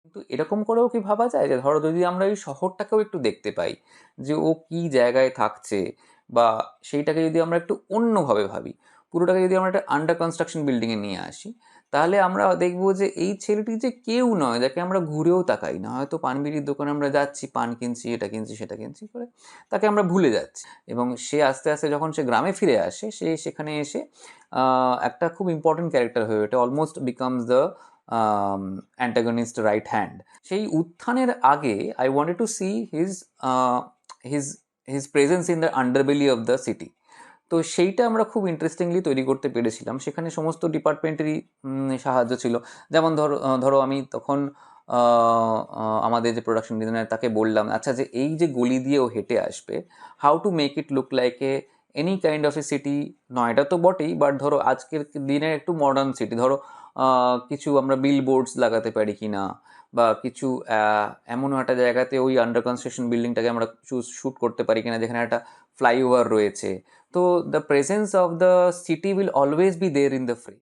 কিন্তু এরকম করেও কি ভাবা যায় যে ধরো যদি আমরা এই শহরটাকেও একটু দেখতে পাই যে ও কি জায়গায় থাকছে, বা সেইটাকে যদি আমরা একটু অন্যভাবে ভাবি, পুরোটাকে যদি আমরা একটা আন্ডার কনস্ট্রাকশন বিল্ডিংয়ে নিয়ে আসি, তাহলে আমরা দেখবো যে এই ছেলেটি যে কেউ নয় যাকে আমরা ঘুরেও তাকাই না, হয়তো পানবিড়ির দোকানে আমরা যাচ্ছি, পান কিনছি, এটা কিনছি সেটা কিনছি করে তাকে আমরা ভুলে যাচ্ছি। এবং সে আস্তে আস্তে যখন সে গ্রামে ফিরে আসে, সে সেখানে এসে একটা খুব ইম্পর্টেন্ট ক্যারেক্টার হয়ে ওঠে, almost becomes the antagonist right hand. সেই উত্থানের আগে I wanted to see his his presence in the underbelly of the city. তো সেইটা আমরা খুব ইন্টারেস্টিংলি তৈরি করতে পেরেছিলাম, সেখানে সমস্ত ডিপার্টমেন্টেরই সাহায্য ছিল। যেমন ধরো আমি তখন আমাদের যে প্রোডাকশন ডিজাইনার তাকে বললাম, আচ্ছা যে এই যে গলি দিয়ে ও হেঁটে আসবে, how to make it look like a any kind of a city. নয়টা তো বটেই, বাট ধরো আজকের দিনের একটু মডার্ন সিটি, ধরো কিছু আমরা বিল বোর্ডস লাগাতে পারি কি না, বা কিছু এমনও একটা জায়গাতে ওই আন্ডার কনস্ট্রাকশন বিল্ডিংটাকে আমরা শ্যুট করতে পারি কিনা যেখানে একটা ফ্লাইওভার রয়েছে। তো the presence of the city will always be there in the frame.